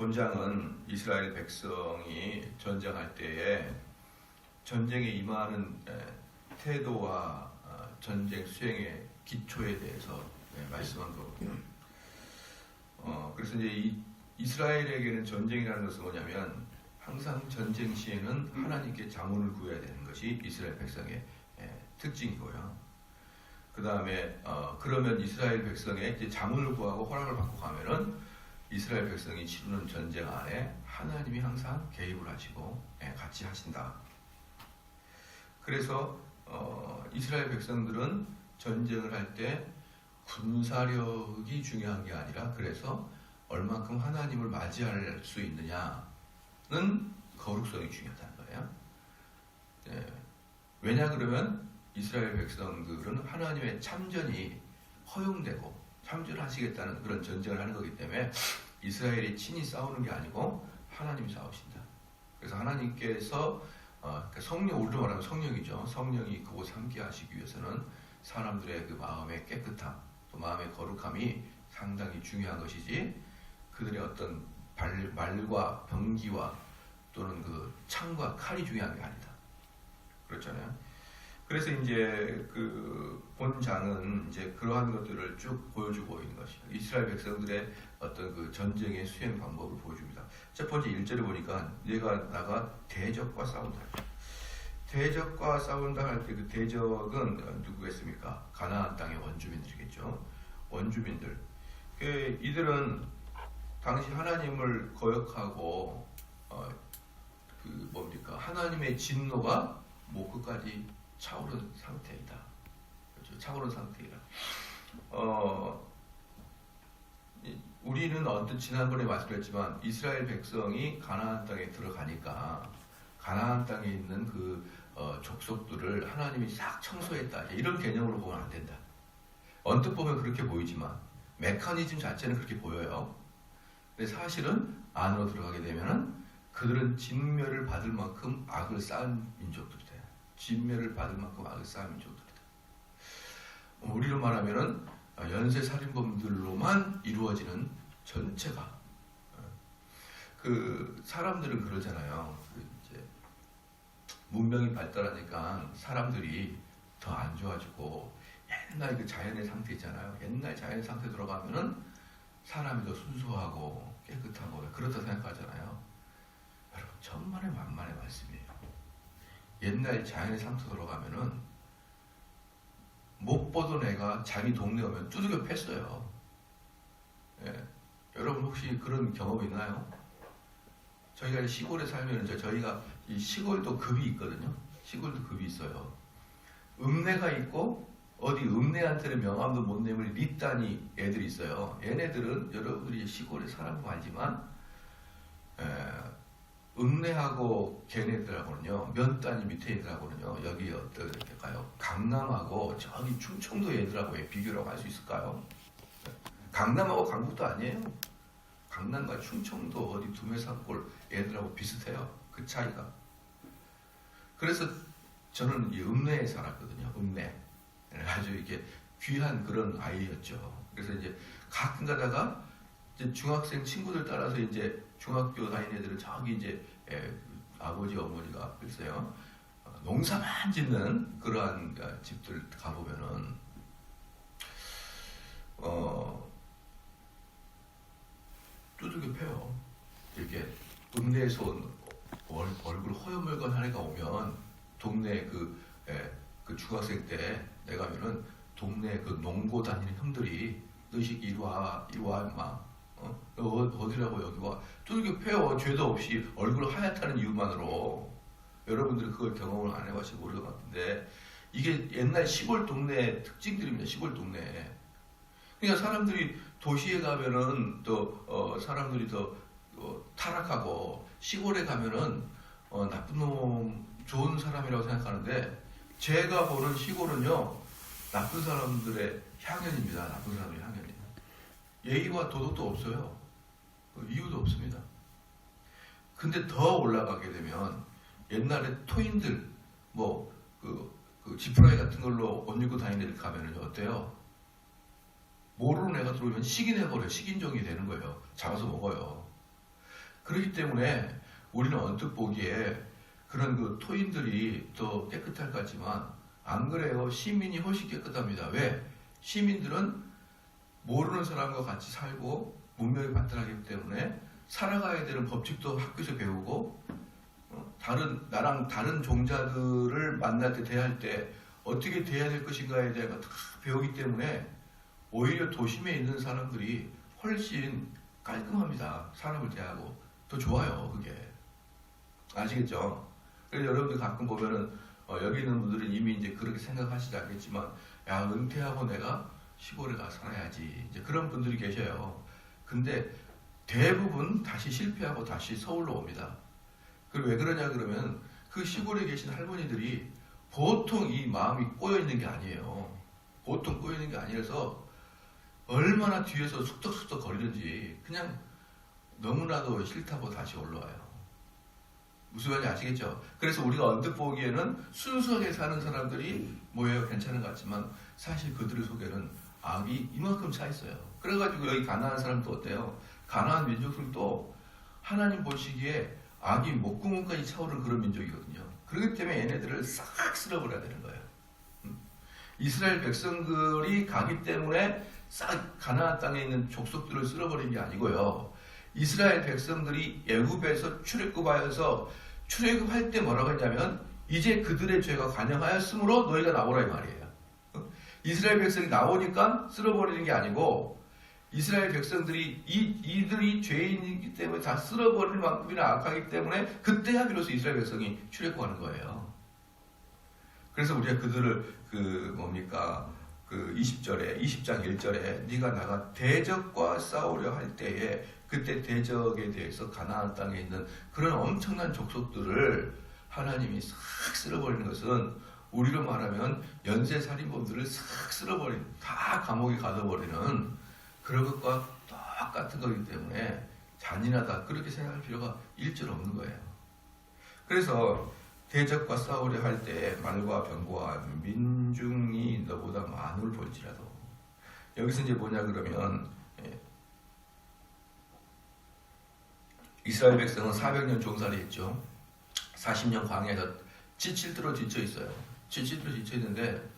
본장은 이스라엘 백성이 전쟁할 때에 전쟁에 임하는 태도와 전쟁 수행의 기초에 대해서 말씀한 거거든요. 그래서 이제 이스라엘에게는 전쟁이라는 것은 뭐냐면 항상 전쟁 시에는 하나님께 자문을 구해야 되는 것이 이스라엘 백성의 특징이고요. 그 다음에 그러면 이스라엘 백성의 이제 자문을 구하고 허락을 받고 가면은 이스라엘 백성이 치르는 전쟁 안에 하나님이 항상 개입을 하시고 같이 하신다. 그래서 이스라엘 백성들은 전쟁을 할 때 군사력이 중요한 게 아니라 그래서 얼만큼 하나님을 맞이할 수 있느냐는 거룩성이 중요하다는 거예요. 왜냐 그러면 이스라엘 백성들은 하나님의 참전이 허용되고 참전하시겠다는 그런 전쟁을 하는 거기 때문에 이스라엘이 친히 싸우는 게 아니고 하나님이 싸우신다. 그래서 하나님께서 성령, 우리로 말하면 성령이죠. 성령이 그곳 함께 하시기 위해서는 사람들의 그 마음의 깨끗함, 또 마음의 거룩함이 상당히 중요한 것이지 그들의 어떤 말과 병기와 또는 그 창과 칼이 중요한 게 아니다. 그렇잖아요. 그래서 이제 그 본장은 이제 그러한 것들을 쭉 보여주고 있는 것이죠. 이스라엘 백성들의 어떤 그 전쟁의 수행 방법을 보여줍니다. 첫 번째 1절에 보니까 나가 대적과 싸운다. 대적과 싸운다 할 때 그 대적은 누구겠습니까? 가나안 땅의 원주민들이겠죠. 원주민들. 이들은 당시 하나님을 거역하고 하나님의 진노가 목 끝까지 차오른 상태이다. 그렇죠? 차오른 상태이다. 우리는 지난번에 말씀드렸지만 이스라엘 백성이 가나안 땅에 들어가니까 가나안 땅에 있는 그 족속들을 하나님이 싹 청소했다. 이런 개념으로 보면 안 된다. 언뜻 보면 그렇게 보이지만 메커니즘 자체는 그렇게 보여요. 근데 사실은 안으로 들어가게 되면은 그들은 진멸을 받을 만큼 악을 쌓은 민족들이다. 진멸을 받을 만큼 악을 쌓은 민족들이다. 우리로 말하면은 연쇄살인범들로만 이루어지는 전체가 그 사람들은 그러잖아요. 이제 문명이 발달하니까 사람들이 더 안 좋아지고 옛날 그 자연의 상태 있잖아요. 옛날 자연의 상태 들어가면은 사람이 더 순수하고 깨끗하고 그렇다 생각하잖아요. 여러분 천만의 만만의 말씀이에요. 옛날 자연의 상태 들어가면은 못 보던 애가 자기 동네 오면 두들겨 팼어요. 여러분 혹시 그런 경험 있나요? 저희가 시골에 살면 저희가 이 시골도 급이 있거든요. 시골도 급이 있어요. 읍내가 있고 어디 읍내한테는 명함도 못 내밀 립단이 애들이 있어요. 얘네들은 여러분들이 시골에 살아보면 알지만 읍내하고 걔네들하고는요 몇 단위 밑에 애들하고는요 여기 어떨까요? 강남하고 저기 충청도 애들하고 비교라고 할 수 있을까요? 강남하고 강북도 아니에요. 강남과 충청도 어디 두메산골 애들하고 비슷해요. 그 차이가. 그래서 저는 이 읍내에 살았거든요. 읍내. 아주 이렇게 귀한 그런 아이였죠. 그래서 이제 가끔 가다가 이제 중학생 친구들 따라서 이제 중학교 다니는 애들은 저기 이제 아버지 어머니가 글쎄요 농사만 짓는 그러한 집들 가보면은 두들겨 패요. 이렇게 읍내에서 얼굴 허여멀건한 애가 오면 동네 그 중학생 때 내가 가면은 동네 그 농고 다니는 형들이 너 이 새끼 이리 와 임마. 어디라고 여기 와. 두들겨 패요. 죄도 없이 얼굴 하얗다는 이유만으로. 여러분들이 그걸 경험을 안 해봐서 모를 것 같은데 이게 옛날 시골 동네 특징들입니다. 시골 동네. 그러니까 사람들이 도시에 가면은 또 사람들이 더 타락하고 시골에 가면은 나쁜 놈 좋은 사람이라고 생각하는데 제가 보는 시골은요 나쁜 사람들의 향연입니다. 나쁜 사람의 향연이에요. 예의와 도덕도 없어요. 이유도 없습니다. 근데 더 올라가게 되면 옛날에 토인들 그 지푸라기 같은 걸로 옷 입고 다니는 데 가면은 어때요? 모르는 애가 들어오면 식인해버려요. 식인종이 되는 거예요. 잡아서 먹어요. 그렇기 때문에 우리는 언뜻 보기에 그런 그 토인들이 더 깨끗할 것 같지만 안 그래요. 시민이 훨씬 깨끗합니다. 왜? 시민들은 모르는 사람과 같이 살고 문명이 발달하기 때문에 살아가야 되는 법칙도 학교에서 배우고 나랑 다른 종자들을 만날 때 대할 때 어떻게 대해야 될 것인가에 대한 걸 다 배우기 때문에 오히려 도심에 있는 사람들이 훨씬 깔끔합니다. 사람을 대하고 더 좋아요. 그게 아시겠죠? 그래서 여러분들 가끔 보면은 여기 있는 분들은 이미 이제 그렇게 생각하시지 않겠지만 야 은퇴하고 내가 시골에 가 살아야지 이제 그런 분들이 계셔요. 근데 대부분 다시 실패하고 다시 서울로 옵니다. 그리고 왜 그러냐 그러면 그 시골에 계신 할머니들이 보통 이 마음이 꼬여 있는 게 아니에요. 보통 꼬여 있는 게 아니라서 얼마나 뒤에서 숙덕숙덕 거리는지 그냥 너무나도 싫다고 다시 올라와요. 무슨 말인지 아시겠죠? 그래서 우리가 언뜻 보기에는 순수하게 사는 사람들이 뭐예요? 괜찮은 것 같지만 사실 그들 속에는 악이 이만큼 차 있어요. 그래가지고 여기 가나안 사람도 어때요? 가나안 민족들도 하나님 보시기에 악이 목구멍까지 차오르는 그런 민족이거든요. 그렇기 때문에 얘네들을 싹 쓸어버려야 되는 거예요. 이스라엘 백성들이 가기 때문에 싹 가나안 땅에 있는 족속들을 쓸어버린 게 아니고요. 이스라엘 백성들이 애굽에서 출애굽하여서 출애굽할 때 뭐라고 했냐면 이제 그들의 죄가 관영하였으므로 너희가 나오라 이 말이에요. 이스라엘 백성이 나오니까 쓸어버리는 게 아니고 이스라엘 백성들이 이들이 죄인이기 때문에 다 쓸어버릴 만큼이나 악하기 때문에 그때야 비로소 이스라엘 백성이 출애굽하는 거예요. 그래서 우리가 그들을 그 20장 1절에 네가 나가 대적과 싸우려 할 때에 그때 대적에 대해서 가나안 땅에 있는 그런 엄청난 족속들을 하나님이 싹 쓸어버리는 것은 우리로 말하면 연쇄살인범들을 싹 쓸어버리는 다 감옥에 가둬버리는 그런 것과 똑같은 거기 때문에 잔인하다 그렇게 생각할 필요가 일절 없는 거예요. 그래서 대적과 싸우려 할 때 말과 병과 민중이 너보다 많을 볼지라도 여기서 이제 뭐냐 그러면 이스라엘 백성은 400년 종살이 했죠. 40년 광야에서 지칠대로 지쳐 있어요. 지칠대로 지쳐 있는데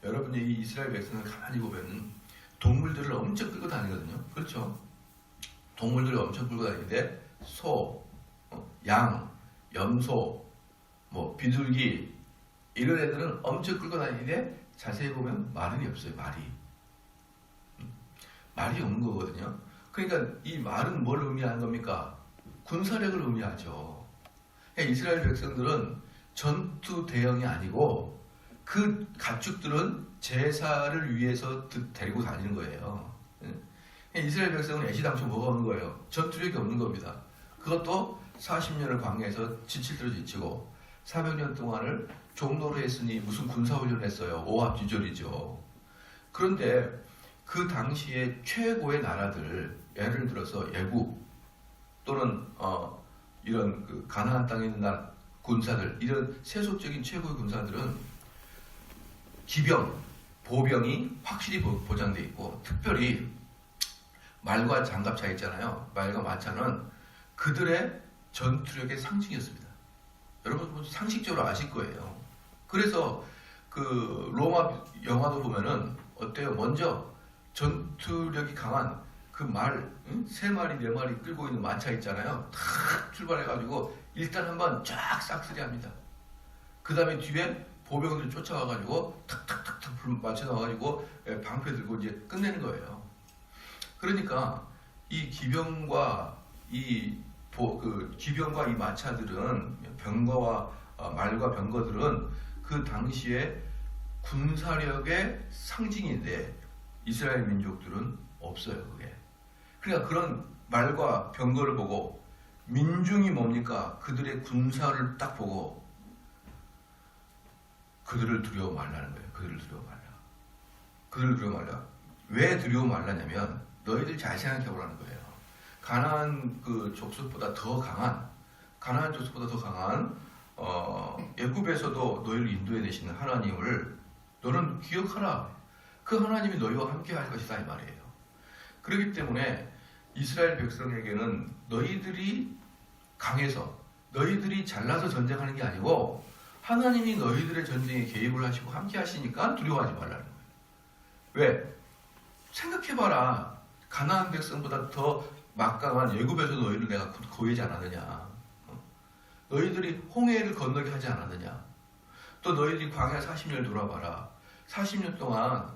여러분이 이 이스라엘 백성을 가만히 보면 동물들을 엄청 끌고 다니거든요. 그렇죠? 동물들을 엄청 끌고 다니는데 소, 양, 염소, 비둘기 이런 애들은 엄청 끌고 다니는데 자세히 보면 말이 없어요. 말이 없는 거거든요. 그러니까 이 말은 뭘 의미하는 겁니까? 군사력을 의미하죠. 이스라엘 백성들은 전투 대형이 아니고 그 가축들은 제사를 위해서 데리고 다니는 거예요. 이스라엘 백성은 애시당초 뭐가 없는 거예요? 전투력이 없는 겁니다. 그것도 40년을 광야에서 지칠대로 지치고 400년 동안을 종로로 했으니 무슨 군사훈련을 했어요. 오합지졸이죠. 그런데 그 당시에 최고의 나라들, 예를 들어서 애굽 또는 이런 그 가나안 땅에 있는 군사들, 이런 세속적인 최고의 군사들은 기병, 보병이 확실히 보장돼 있고 특별히 말과 장갑차 있잖아요. 말과 마차는 그들의 전투력의 상징이었습니다. 여러분 상식적으로 아실 거예요. 그래서 그 로마 영화도 보면은 어때요? 먼저 전투력이 강한 그 말, 3마리, 4마리 끌고 있는 마차 있잖아요. 탁 출발해가지고 일단 한번 쫙 싹쓸이합니다. 그 다음에 뒤에 보병들이 쫓아와가지고 탁탁탁탁 불 맞춰놔가지고 방패 들고 이제 끝내는 거예요. 그러니까 이 기병과 이 마차들은 병거와 말과 병거들은 그 당시에 군사력의 상징인데 이스라엘 민족들은 없어요. 그게. 그러니까 그런 말과 병거를 보고 민중이 뭡니까? 그들의 군사를 딱 보고 그들을 두려워 말라는 거예요. 그들을 두려워 말라. 왜 두려워 말라냐면 너희들 잘 생각해 보라는 거예요. 가나안 그 족속보다 더 강한 애굽에서도 너희를 인도해 내시는 하나님을 너는 기억하라. 그 하나님이 너희와 함께 할 것이다 이 말이에요. 그렇기 때문에 이스라엘 백성에게는 너희들이 강해서 너희들이 잘나서 전쟁하는 게 아니고 하나님이 너희들의 전쟁에 개입을 하시고 함께 하시니까 두려워하지 말라는 거예요. 왜? 생각해봐라. 가나안 백성보다 더 막강한 애굽에서 너희를 내가 구하지 않았느냐. 너희들이 홍해를 건너게 하지 않았느냐. 또 너희들이 광야 40년 돌아봐라. 40년 동안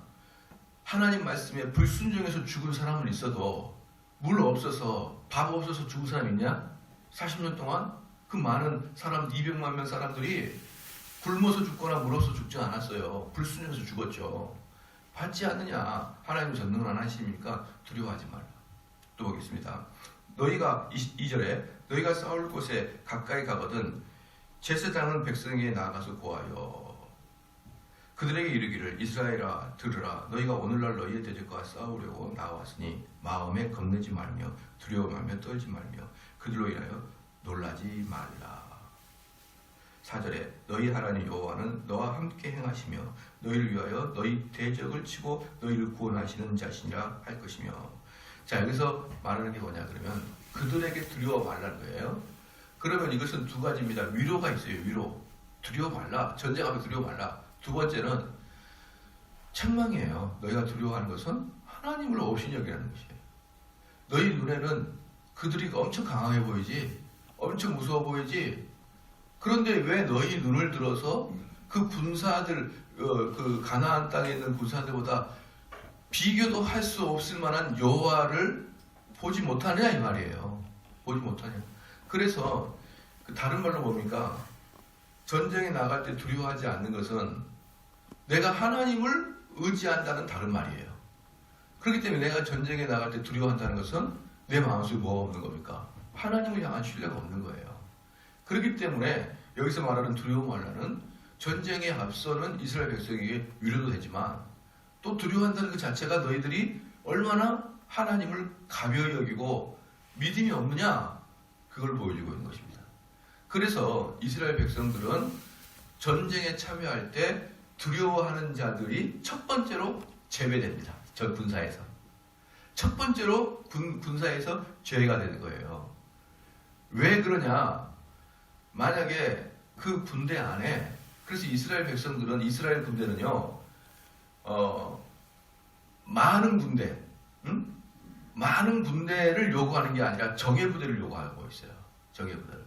하나님 말씀에 불순종해서 죽은 사람은 있어도 물 없어서 밥 없어서 죽은 사람 있냐? 40년 동안 그 많은 사람 200만 명 사람들이 굶어서 죽거나 물 없어서 죽지 않았어요. 불순종해서 죽었죠. 받지 않느냐. 하나님 전능은 하나님이니까 두려워하지 말라. 또 보겠습니다. 너희가 2절에 너희가 싸울 곳에 가까이 가거든 제사장은 백성에게 나아가서 고하여 그들에게 이르기를 이스라엘아 들으라. 너희가 오늘날 너희의 대적과 싸우려고 나왔으니 마음에 겁내지 말며 두려워하며 떨지 말며 그들로 인하여 놀라지 말라. 4절에 너희 하나님 여호와는 너와 함께 행하시며 너희를 위하여 너희 대적을 치고 너희를 구원하시는 자신이라 할 것이며. 자, 여기서 말하는 게 뭐냐 그러면 그들에게 두려워 말라는 거예요. 그러면 이것은 두 가지입니다. 위로가 있어요. 위로. 두려워 말라. 전쟁 앞에 두려워 말라. 두 번째는 책망이에요. 너희가 두려워하는 것은 하나님을 없이 여기라는 것이에요. 너희 눈에는 그들이 엄청 강하게 보이지, 엄청 무서워 보이지. 그런데 왜 너희 눈을 들어서 그 군사들, 그 가나안 땅에 있는 군사들보다 비교도 할 수 없을 만한 여호와를 보지 못하냐 이 말이에요. 보지 못하냐. 그래서 그 다른 말로 뭡니까? 전쟁에 나갈 때 두려워하지 않는 것은 내가 하나님을 의지한다는 다른 말이에요. 그렇기 때문에 내가 전쟁에 나갈 때 두려워한다는 것은 내 마음속에 뭐가 없는 겁니까? 하나님을 향한 신뢰가 없는 거예요. 그렇기 때문에 여기서 말하는 두려워 말라는 전쟁에 앞서는 이스라엘 백성에게 위로도 되지만 또 두려워한다는 그 자체가 너희들이 얼마나 하나님을 가벼이 여기고 믿음이 없느냐 그걸 보여주고 있는 것입니다. 그래서 이스라엘 백성들은 전쟁에 참여할 때 두려워하는 자들이 첫 번째로 제외됩니다. 저 군사에서. 첫 번째로 군사에서 제외가 되는 거예요. 왜 그러냐? 만약에 그 군대 안에 그래서 이스라엘 백성들은 이스라엘 군대는요 많은 군대 많은 군대를 요구하는 게 아니라 정예 부대를 요구하고 있어요. 정예 부대를.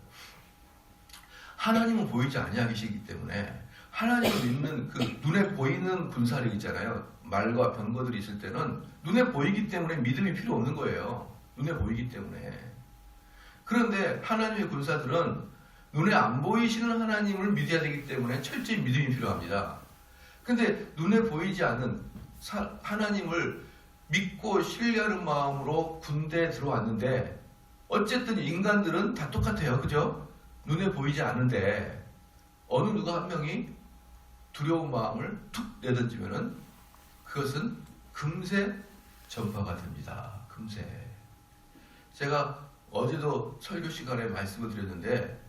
하나님은 보이지 아니하시기 때문에 하나님을 믿는 그 눈에 보이는 군사력 있잖아요. 말과 병거들이 있을 때는 눈에 보이기 때문에 믿음이 필요 없는 거예요. 눈에 보이기 때문에. 그런데 하나님의 군사들은 눈에 안 보이시는 하나님을 믿어야 되기 때문에 철저히 믿음이 필요합니다. 근데 눈에 보이지 않는 하나님을 믿고 신뢰하는 마음으로 군대에 들어왔는데 어쨌든 인간들은 다 똑같아요. 그죠? 눈에 보이지 않는데 어느 누가 한 명이 두려운 마음을 툭 내던지면은 그것은 금세 전파가 됩니다. 금세. 제가 어제도 설교 시간에 말씀을 드렸는데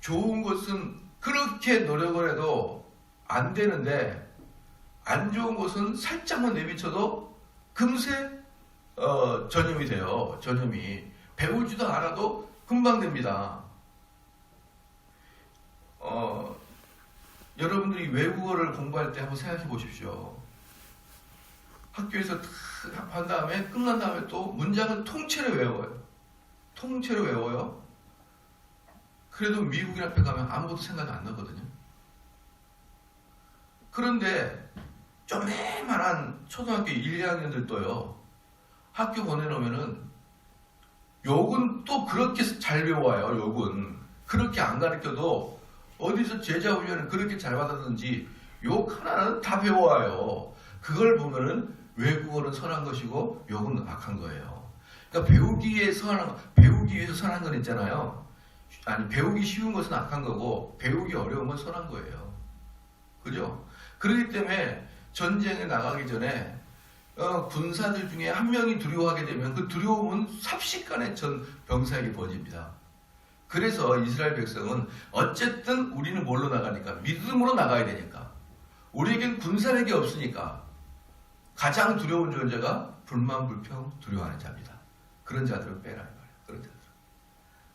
좋은 것은 그렇게 노력을 해도 안 되는데 안 좋은 것은 살짝만 내비쳐도 금세 전염이 돼요. 전염이. 배우지도 않아도 금방 됩니다. 여러분들이 외국어를 공부할 때 한번 생각해 보십시오. 학교에서 탁 한 다음에 끝난 다음에 또 문장을 통째로 외워요. 통째로 외워요. 그래도 미국인 앞에 가면 아무것도 생각이 안 나거든요. 그런데 쪼매만한 초등학교 1, 2학년들도요. 학교 보내놓으면은 욕은 또 그렇게 잘 배워와요. 욕은. 그렇게 안 가르쳐도 어디서 제자 훈련을 그렇게 잘 받았는지 욕 하나는 다 배워와요. 그걸 보면은 외국어는 선한 것이고 욕은 악한 거예요. 그러니까 배우기 위해서 선한 건 있잖아요. 아니 배우기 쉬운 것은 악한 거고 배우기 어려운 건 선한 거예요. 그죠? 그렇기 때문에 전쟁에 나가기 전에 군사들 중에 한 명이 두려워하게 되면 그 두려움은 삽시간에 전 병사에게 번집니다. 그래서 이스라엘 백성은 어쨌든 우리는 뭘로 나가니까 믿음으로 나가야 되니까 우리에겐 군사력이 없으니까 가장 두려운 존재가 불만, 불평, 두려워하는 자입니다. 그런 자들을 빼라 이 말이에요. 그런 자들.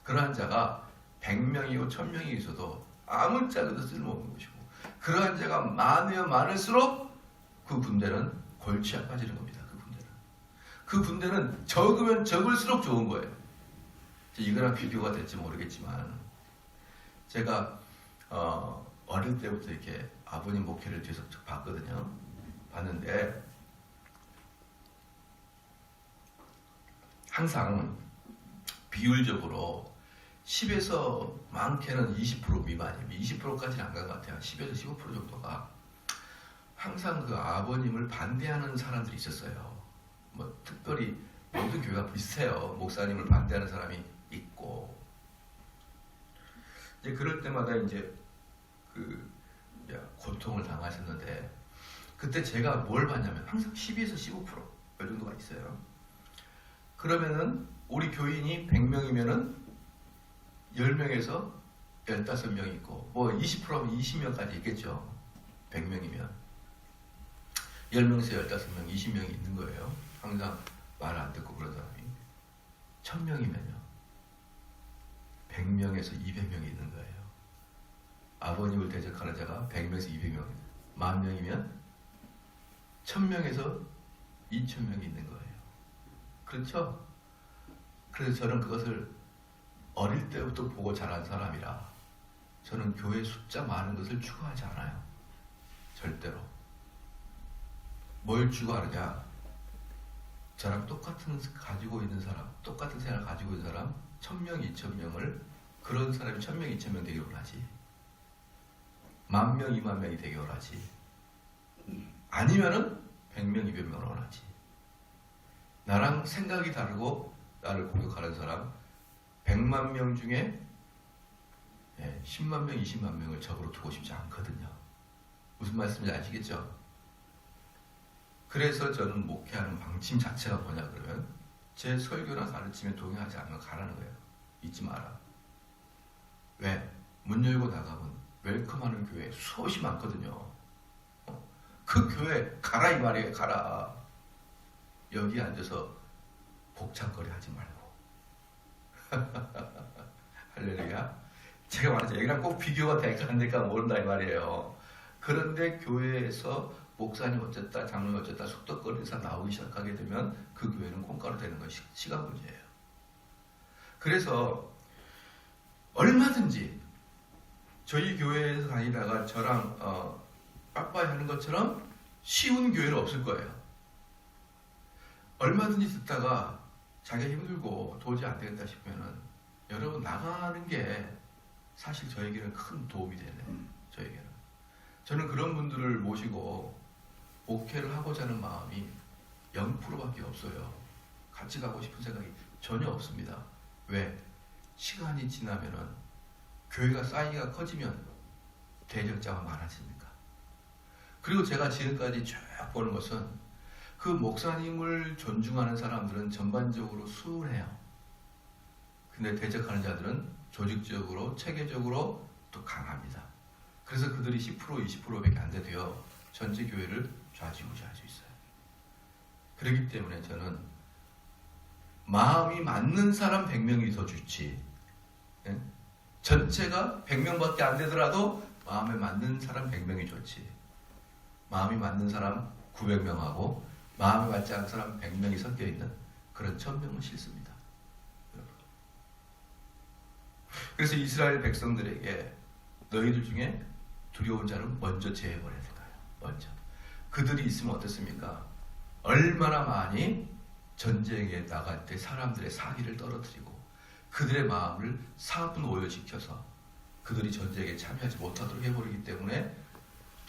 그러한 자가 100명이고 1000명이 있어도 아무짝에도 쓸모없는 것이고, 그러한 자가 많으면 많을수록 그 군대는 골치 아파지는 겁니다. 그 군대는 적으면 적을수록 좋은 거예요. 이거랑 비교가 될지 모르겠지만, 제가 어릴 때부터 이렇게 아버님 목회를 뒤에서 봤거든요. 봤는데 항상 비율적으로 10에서 많게는 20% 미만이에요. 20%까지는 안 간 것 같아요. 10에서 15% 정도가 항상 그 아버님을 반대하는 사람들이 있었어요. 뭐 특별히 모든 교회가 비슷해요. 목사님을 반대하는 사람이 있고, 이제 그럴 때마다 이제 그 고통을 당하셨는데, 그때 제가 뭘 봤냐면 항상 12에서 15% 이 정도가 있어요. 그러면은 우리 교인이 100명이면은 10명에서 15명이 있고, 뭐 20%면 20명까지 있겠죠. 100명이면 10명에서 15명, 20명이 있는 거예요. 항상 말 안 듣고 그런 사람이. 1000명이면요 100명에서 200명이 있는 거예요. 아버님을 대적하는 자가 100명에서 200명, 10,000명이면 1000명에서 2000명이 있는 거예요. 그렇죠? 그래서 저는 그것을 어릴 때부터 보고 자란 사람이라 저는 교회 숫자 많은 것을 추구하지 않아요. 절대로. 뭘 추구하느냐? 저랑 똑같은 가지고 있는 사람, 똑같은 생각을 가지고 있는 사람 1000명, 2000명을, 그런 사람이 1000명, 2000명 되길 원하지. 10,000명, 20,000명이 되길 원하지. 아니면은 100명, 200명을 원하지. 나랑 생각이 다르고 나를 공격하는 사람 100만 명 중에 10만 명, 20만 명을 적으로 두고 싶지 않거든요. 무슨 말씀인지 아시겠죠? 그래서 저는 목회하는 방침 자체가 뭐냐 그러면, 제 설교나 가르침에 동의하지 않으면 가라는 거예요. 잊지 마라. 왜? 문 열고 나가면 웰컴하는 교회 수없이 많거든요. 그 교회 가라 이 말이에요. 가라. 여기 앉아서 복창거리 하지 말고. 할렐루야. 제가 말했죠. 여기랑 꼭 비교가 될까 안 될까 모른다 이 말이에요. 그런데 교회에서 목사님 어쨌다, 장로님 어쨌다 속덕거리에서 나오기 시작하게 되면 그 교회는 콩가루 되는 건 시간 문제예요. 그래서 얼마든지 저희 교회에서 다니다가 저랑 빠빠이 하는 것처럼 쉬운 교회는 없을 거예요. 얼마든지 듣다가 자기가 힘들고 도저히 안 되겠다 싶으면은 여러분 나가는 게 사실 저에게는 큰 도움이 되네요. 저에게는. 저는 그런 분들을 모시고 목회를 하고자 하는 마음이 0%밖에 없어요. 같이 가고 싶은 생각이 전혀 없습니다. 왜? 시간이 지나면은 교회가 사이즈가 커지면 대적자가 많아집니까? 그리고 제가 지금까지 쭉 보는 것은 그 목사님을 존중하는 사람들은 전반적으로 순해요. 근데 대적하는 자들은 조직적으로, 체계적으로 또 강합니다. 그래서 그들이 10%, 20%밖에 안 돼도요, 전체 교회를 좌지우지할 수 있어요. 그렇기 때문에 저는 마음이 맞는 사람 100명이 더 좋지. 예? 전체가 100명밖에 안 되더라도 마음에 맞는 사람 100명이 좋지. 마음이 맞는 사람 900명하고 마음에 맞지 않는 사람 100명이 섞여 있는 그런 1000명은 싫습니다. 여러분. 그래서 이스라엘 백성들에게 너희들 중에 두려운 자를 먼저 제해버려야 될까요? 먼저. 그들이 있으면 어떻습니까? 얼마나 많이 전쟁에 나갈 때 사람들의 사기를 떨어뜨리고 그들의 마음을 사분오열시켜서 그들이 전쟁에 참여하지 못하도록 해버리기 때문에,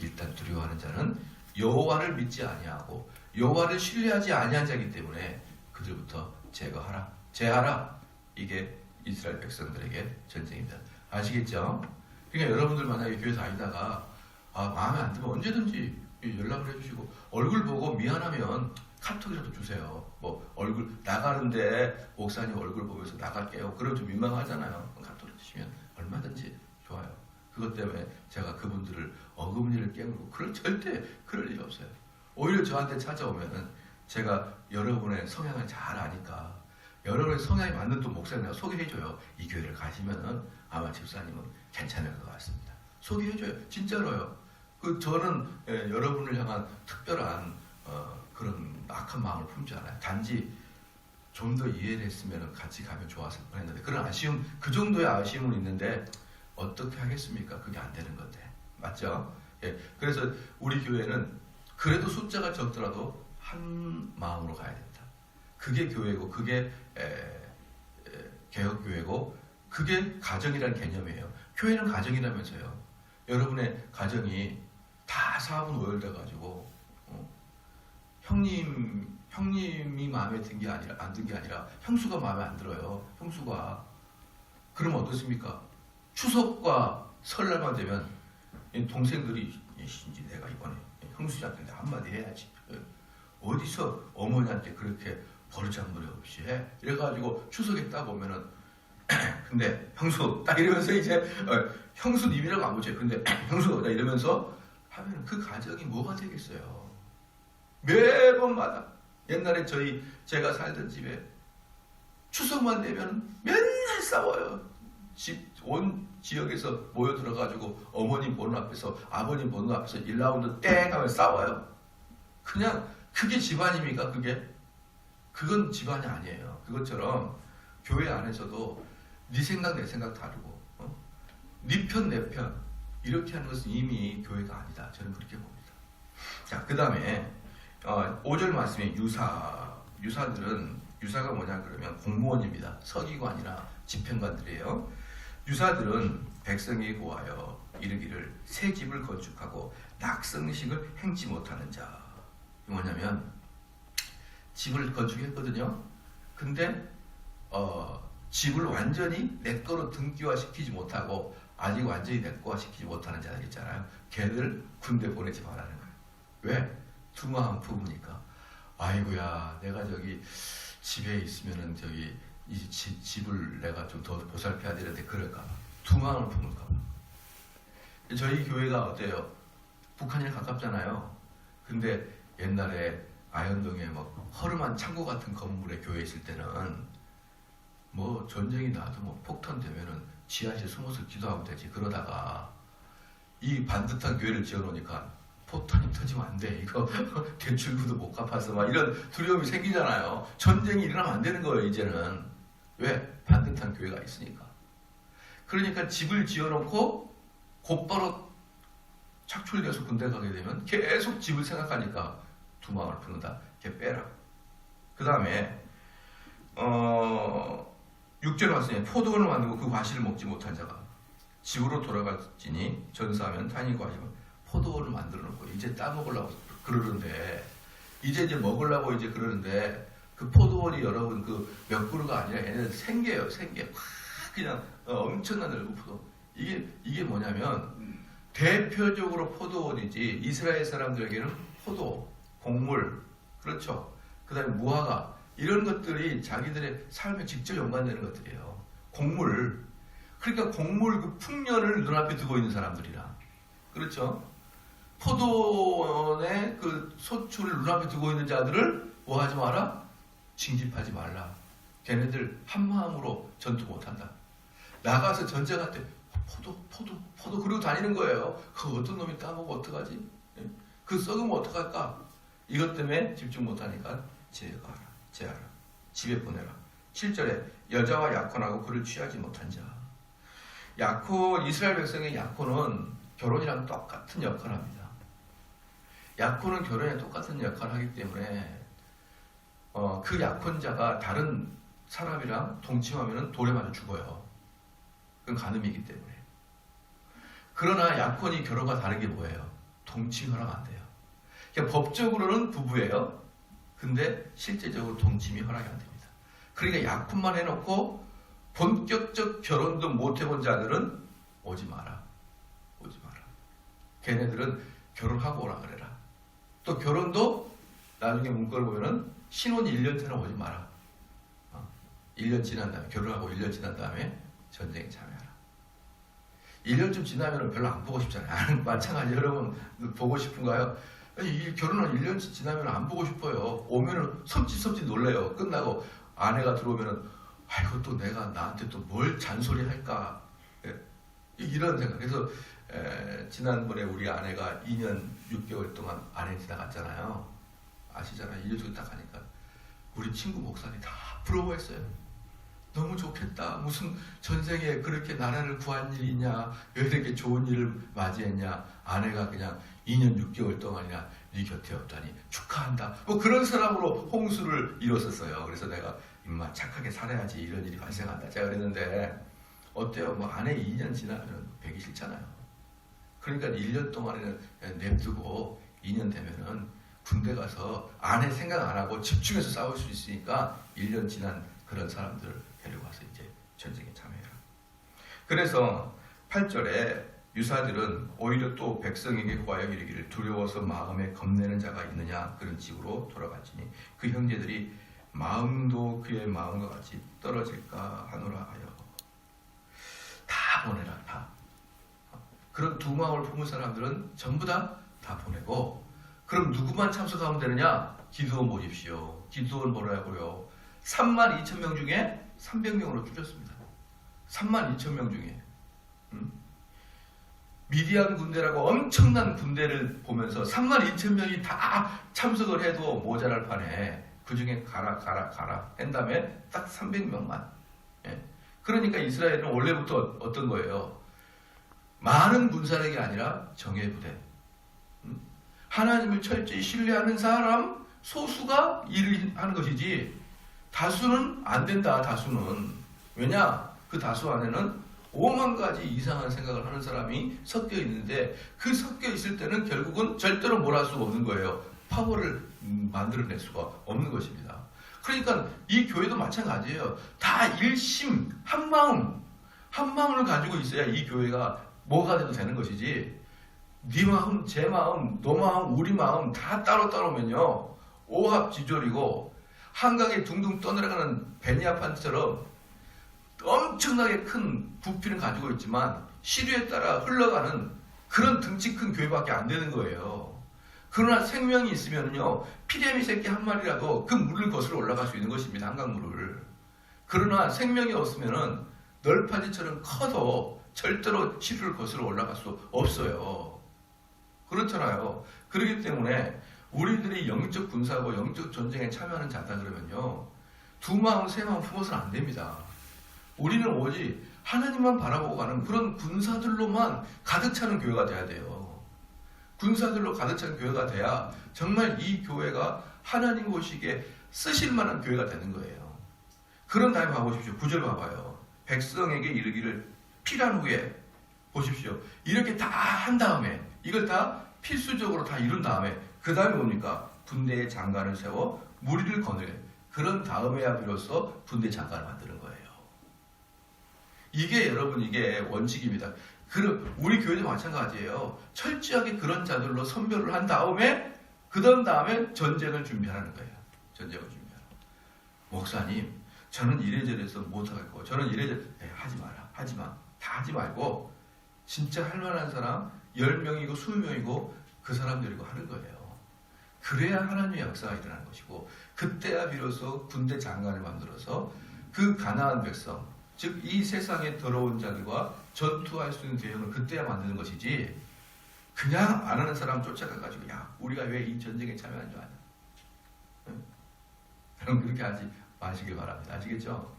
일단 두려워하는 자는 여호와를 믿지 아니하고 여호와를 신뢰하지 아니한 자이기 때문에 그들부터 제거하라, 제하라. 이게 이스라엘 백성들에게 전쟁입니다. 아시겠죠? 그러니까 여러분들 만약에 교회 다니다가 마음에 안 들면 언제든지 연락을 해주시고, 얼굴 보고 미안하면 카톡이라도 주세요. 뭐 얼굴 나가는데 목사님 얼굴 보면서 나갈게요. 그럼 좀 민망하잖아요. 카톡을 주시면 얼마든지 좋아요. 그것 때문에 제가 그분들을 어금니를 깨물고 절대 그럴 일이 없어요. 오히려 저한테 찾아오면은 제가 여러분의 성향을 잘 아니까 여러분의 성향에 맞는 또 목사님 내가 소개해줘요. 이 교회를 가시면은 아마 집사님은 괜찮을 것 같습니다. 소개해줘요. 진짜로요. 저는 여러분을 향한 특별한 그런 악한 마음을 품지 않아요. 단지 좀 더 이해를 했으면 같이 가면 좋았을 뻔했는데 그런 아쉬움, 그 정도의 아쉬움은 있는데 어떻게 하겠습니까? 그게 안 되는 건데. 맞죠? 예. 그래서 우리 교회는 그래도 숫자가 적더라도 한 마음으로 가야 된다. 그게 교회고 그게 개혁교회고 그게 가정이라는 개념이에요. 교회는 가정이라면서요. 여러분의 가정이 다 사업은 오열돼가지고 형님이 마음에 든 게 아니라 안 든 게 아니라 형수가 마음에 안 들어요. 형수가. 그러면 어떻습니까? 추석과 설날만 되면 동생들이 신지 내가 이번에 형수한테 한마디 해야지. 어디서 어머니한테 그렇게 버르장머리 없이 해? 이래가지고 추석에 딱 오면은 근데 형수 딱 이러면서 이제 형수님이라고 안 보죠. 근데 형수 딱 이러면서 하면 그 가정이 뭐가 되겠어요? 매번마다 옛날에 제가 살던 집에 추석만 되면 맨날 싸워요. 온 지역에서 모여 들어가지고 어머님 보는 앞에서 아버님 보는 앞에서 1라운드 땡 하면 싸워요. 그냥 그게 집안입니까? 그건 집안이 아니에요. 그것처럼 교회 안에서도 네 생각 내 생각 다르고 네 편 내 편 이렇게 하는 것은 이미 교회가 아니다. 저는 그렇게 봅니다. 자, 그 다음에 5절 말씀에 유사가 뭐냐 그러면 공무원입니다. 서기관이나 집행관들이에요. 유사들은 백성에게 고하여 이르기를 새 집을 건축하고 낙성식을 행치 못하는 자. 뭐냐면 집을 건축했거든요. 근데 집을 완전히 내 거로 등기화시키지 못하고 아직 완전히 내 거화시키지 못하는 자들 있잖아요. 걔들 군대 보내지 말라는 거예요. 왜? 투망 부부니까. 아이고야, 내가 집에 있으면은 이 집을 내가 좀 더 보살펴야 되는데 그럴까봐. 투망을 품을까봐. 저희 교회가 어때요? 북한이랑 가깝잖아요. 근데 옛날에 아현동에 허름한 창고 같은 건물에 교회 있을 때는 전쟁이 나도 폭탄 되면은 지하실에 숨어서 기도하면 되지. 그러다가 이 반듯한 교회를 지어놓으니까 폭탄이 터지면 안 돼. 이거 대출금도 못 갚아서 막 이런 두려움이 생기잖아요. 전쟁이 일어나면 안 되는 거예요, 이제는. 왜? 반듯한 교회가 있으니까. 그러니까 집을 지어놓고 곧바로 착출돼서 군대 가게 되면 계속 집을 생각하니까 두망을 푸는다. 걔 빼라. 그 다음에 6절 말씀에 포도원을 만들고 그 과실을 먹지 못한 자가 집으로 돌아갈지니 전사하면 탄이 과실을 포도원을 만들어 놓고 이제 따먹으려고 그러는데 이제 먹으려고 이제 그러는데 그 포도원이 여러분 몇 그루가 아니라 얘네들 생계예요. 생계. 그냥 엄청난 넓은 포도. 이게 뭐냐면 대표적으로 포도원이지 이스라엘 사람들에게는 포도, 곡물, 그렇죠. 그 다음에 무화과 이런 것들이 자기들의 삶에 직접 연관되는 것들이에요. 곡물. 그러니까 곡물 그 풍년을 눈앞에 두고 있는 사람들이라. 그렇죠. 포도원의 그 소출을 눈앞에 두고 있는 자들을 뭐 하지 마라? 징집하지 말라. 걔네들 한마음으로 전투 못한다. 나가서 전쟁할 때 포도 그러고 다니는 거예요. 그 어떤 놈이 따먹고 어떡하지? 그 썩으면 어떡할까? 이것 때문에 집중 못하니까 제하라. 집에 보내라. 7절에 여자와 약혼하고 그를 취하지 못한 자. 이스라엘 백성의 약혼은 결혼이랑 똑같은 역할을 합니다. 약혼은 결혼에 똑같은 역할을 하기 때문에 그 약혼자가 다른 사람이랑 동침하면 돌에 맞아 죽어요. 그건 간음이기 때문에. 그러나 약혼이 결혼과 다른 게 뭐예요? 동침 허락 안 돼요. 그러니까 법적으로는 부부예요. 근데 실제적으로 동침이 허락이 안 됩니다. 그러니까 약혼만 해놓고 본격적 결혼도 못 해본 자들은 오지 마라. 걔네들은 결혼하고 오라 그래라. 또 결혼도 나중에 문구를 보면은 신혼 1년 전에 오지 마라. 1년 지난 다음에 결혼하고 1년 지난 다음에 전쟁에 참여하라. 1년쯤 지나면 별로 안 보고 싶잖아요. 마찬가지 여러분 보고 싶은가요? 결혼한 1년 지나면 안 보고 싶어요. 오면은 섭지 놀래요. 끝나고 아내가 들어오면은 아이고 또 내가 나한테 또 뭘 잔소리 할까, 예, 이런 생각. 그래서 지난번에 우리 아내가 2년 6개월 동안 아내 지나갔잖아요. 아시잖아요. 1년 정도 딱 가니까 우리 친구 목사님 다 부러워했어요. 너무 좋겠다. 무슨 전생에 그렇게 나라를 구한 일이 있냐, 왜 이렇게 좋은 일을 맞이했냐. 아내가 그냥 2년 6개월 동안이나 네 곁에 없다니 축하한다. 뭐 그런 사람으로 홍수를 이뤘었어요. 그래서 내가 임마 착하게 살아야지 이런 일이 발생한다 제가 그랬는데, 어때요? 뭐 아내 2년 지나면 배기 싫잖아요. 그러니까 1년 동안에는 냅두고 2년 되면은 군대 가서 아내 생각 안 하고 집중해서 싸울 수 있으니까 1년 지난 그런 사람들을 데려와서 이제 전쟁에 참여해라. 그래서 8절에 유사들은 오히려 또 백성에게 고하여 이르기를 두려워서 마음에 겁내는 자가 있느냐, 그런 집으로 돌아갔지니 그 형제들이 마음도 그의 마음과 같이 떨어질까 하노라 하여. 다 보내라. 다. 그런 두 마음을 품은 사람들은 전부 다 보내고, 그럼 누구만 참석하면 되느냐? 기드온 보십시오. 기드온 뭐라고요? 32,000명 중에 300명으로 줄였습니다. 32,000명 중에. 미디안 군대라고 엄청난 군대를 보면서 32,000명이 다 참석을 해도 모자랄 판에 그 중에 가라 한 다음에 딱 300명만. 예. 그러니까 이스라엘은 원래부터 어떤 거예요? 많은 군사력이 아니라 정예부대. 하나님을 철저히 신뢰하는 사람 소수가 일을 하는 것이지 다수는 안 된다. 다수는. 왜냐? 그 다수 안에는 5만 가지 이상한 생각을 하는 사람이 섞여 있는데, 그 섞여 있을 때는 결국은 절대로 뭘 할 수가 없는 거예요. 파워를 만들어낼 수가 없는 것입니다. 그러니까 이 교회도 마찬가지예요. 다 일심 한마음을 가지고 있어야 이 교회가 뭐가 돼도 되는 것이지, 네 마음, 제 마음, 너 마음, 우리 마음 다 따로따로면요 오합지졸이고 한강에 둥둥 떠내려가는 베니아판처럼 엄청나게 큰 부피를 가지고 있지만 시류에 따라 흘러가는 그런 등치 큰 교회밖에 안 되는 거예요. 그러나 생명이 있으면요 피레미 새끼 한 마리라도 그 물을 거슬러 올라갈 수 있는 것입니다. 한강물을. 그러나 생명이 없으면은 널판지처럼 커도 절대로 시류를 거슬러 올라갈 수 없어요. 그렇잖아요. 그렇기 때문에 우리들이 영적 군사고 영적 전쟁에 참여하는 자다 그러면요 두 마음 세 마음 품어서는 안 됩니다. 우리는 오직 하나님만 바라보고 가는 그런 군사들로만 가득 차는 교회가 돼야 돼요. 군사들로 가득 찬 교회가 돼야 정말 이 교회가 하나님 보시기에 쓰실 만한 교회가 되는 거예요. 그런 다음에 봐보십시오. 9절 봐봐요. 백성에게 이르기를 필한 후에, 보십시오. 이렇게 다 한 다음에, 이걸 다 필수적으로 다 이룬 다음에 그 다음에 뭡니까? 군대의 장관을 세워 무리를 거느려. 그런 다음에야 비로소 군대 장관을 만드는 거예요. 이게 여러분 이게 원칙입니다. 우리 교회도 마찬가지예요. 철저하게 그런 자들로 선별을 한 다음에 그 다음에 전쟁을 준비하는 거예요. 전쟁을 준비하는. 목사님, 저는 이래저래서 못하겠고 저는 이래저래 하지 마라. 하지 마. 다 하지 말고 진짜 할 만한 사람 10명이고 20명이고 그 사람들이고 하는 거예요. 그래야 하나님의 역사가 일어나는 것이고, 그때야 비로소 군대 장관을 만들어서 그 가나안 백성, 즉 이 세상에 더러운 자들과 전투할 수 있는 대형을 그때야 만드는 것이지, 그냥 안 하는 사람 쫓아가가지고 야 우리가 왜 이 전쟁에 참여한 줄 아냐. 응? 여러분 그렇게 하지 마시길 바랍니다. 아시겠죠?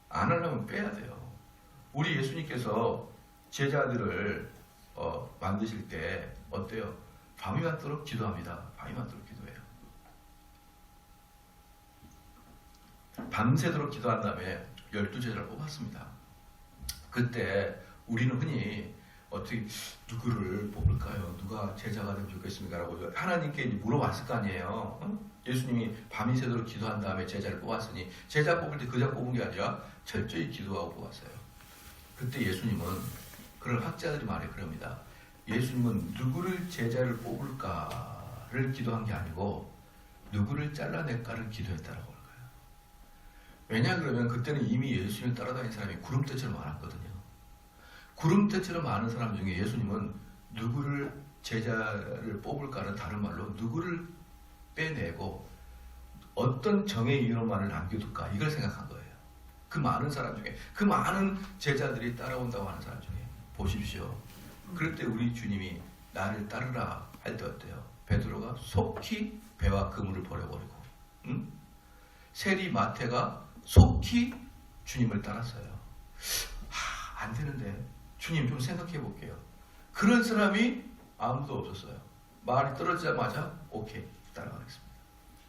안 하려면 빼야 돼요. 우리 예수님께서 제자들을 만드실 때 어때요? 밤이 맞도록 기도합니다. 밤이 맞도록 기도해요. 밤새도록 기도한 다음에 12제자를 뽑았습니다. 그때 우리는 흔히 어떻게 누구를 뽑을까요? 누가 제자가 되면 좋겠습니까? 라고 하나님께 물어봤을 거 아니에요. 응? 예수님이 밤이 새도록 기도한 다음에 제자를 뽑았으니 제자 뽑을 때 그자 뽑은 게 아니라 철저히 기도하고 뽑았어요. 그때 예수님은 그런 학자들이 말해 그럽니다. 예수님은 누구를 제자를 뽑을까를 기도한 게 아니고 누구를 잘라낼까를 기도했다라고 하는 거예요. 왜냐 그러면 그때는 이미 예수님을 따라다니는 사람이 구름대처럼 많았거든요. 구름대처럼 많은 사람 중에 예수님은 누구를 제자를 뽑을까는 다른 말로 누구를 빼내고 어떤 정의 이유로만을 남겨둘까 이걸 생각한 거예요. 그 많은 사람 중에 그 많은 제자들이 따라온다고 하는 사람 중에 보십시오. 그럴 때 우리 주님이 나를 따르라 할 때 어때요? 베드로가 속히 배와 그물을 버려버리고 세리 마태가 속히 주님을 따랐어요. 안 되는데 주님 좀 생각해 볼게요. 그런 사람이 아무도 없었어요. 말이 떨어지자마자 오케이 따라가겠습니다.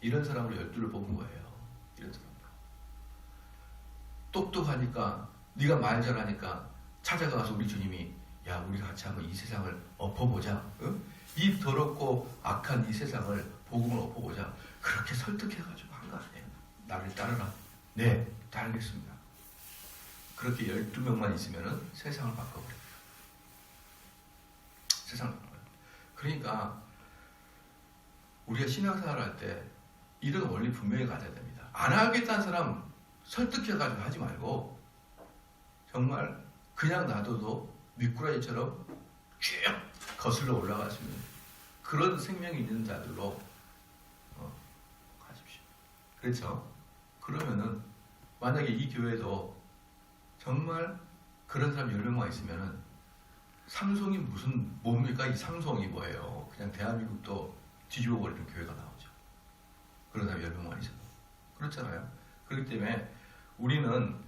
이런 사람으로 12를 뽑은 거예요. 이런 사람으로. 똑똑하니까 네가 말 잘하니까 찾아가서 우리 주님이 야 우리가 같이 한번 이 세상을 엎어보자. 응? 이 더럽고 악한 이 세상을 복음을 엎어보자. 그렇게 설득해가지고 한 거 아니에요. 나를 따르라. 네 따르겠습니다. 그렇게 12명만 있으면 세상을 바꿔버려요. 세상을 바꿔요. 그러니까 우리가 신앙생활 할 때 이런 원리 분명히 가져야 됩니다. 안 하겠다는 사람 설득해가지고 하지 말고 정말 그냥 놔둬도 미꾸라지처럼 쭉 거슬러 올라갈 수 있는 그런 생명이 있는 자들로 가십시오. 그렇죠? 그러면은 만약에 이 교회도 정말 그런 사람 10명만 있으면은 삼성이 무슨 뭡니까? 이 삼성이 뭐예요? 그냥 대한민국도 뒤집어 버리는 교회가 나오죠. 그런 사람 10명만 있어도. 그렇잖아요. 그렇기 때문에 우리는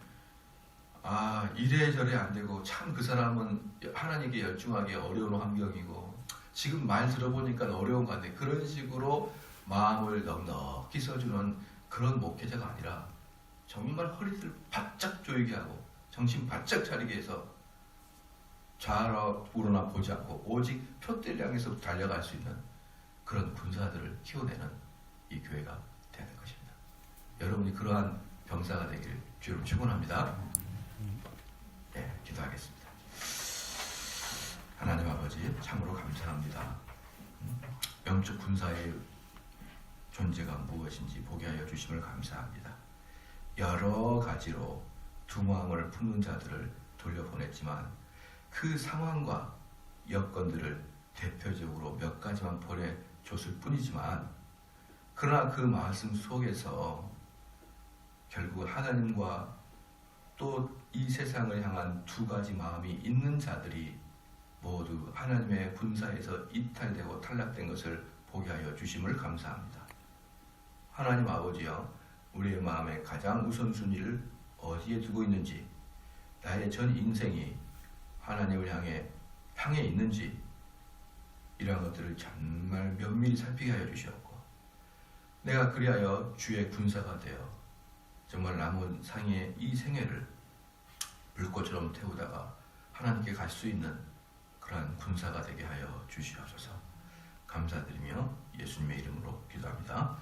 이래저래 안 되고 참 그 사람은 하나님께 열중하기 어려운 환경이고 지금 말 들어보니까 어려운 거 같네. 그런 식으로 마음을 넉넉히 써주는 그런 목회자가 아니라 정말 허리를 바짝 조이게 하고 정신 바짝 차리게 해서 좌로 우러나 보지 않고 오직 표대를 향해서 달려갈 수 있는 그런 군사들을 키워내는 이 교회가 되는 것입니다. 여러분이 그러한 병사가 되기를 주로 축원합니다. 네, 기도하겠습니다. 하나님 아버지 참으로 감사합니다. 영적 군사의 존재가 무엇인지 보게 하여 주심을 감사합니다. 여러 가지로 두 마음을 품는 자들을 돌려보냈지만 그 상황과 여건들을 대표적으로 몇 가지만 보내줬을 뿐이지만 그러나 그 말씀 속에서 결국 하나님과 또 이 세상을 향한 두 가지 마음이 있는 자들이 모두 하나님의 군사에서 이탈되고 탈락된 것을 보게 하여 주심을 감사합니다. 하나님 아버지여, 우리의 마음의 가장 우선순위를 어디에 두고 있는지, 나의 전 인생이 하나님을 향해 있는지 이러한 것들을 정말 면밀히 살피게 하여 주시옵고 내가 그리하여 주의 군사가 되어 정말 남은 상의 이 생애를 불꽃처럼 태우다가 하나님께 갈 수 있는 그러한 군사가 되게 하여 주시옵소서. 감사드리며 예수님의 이름으로 기도합니다.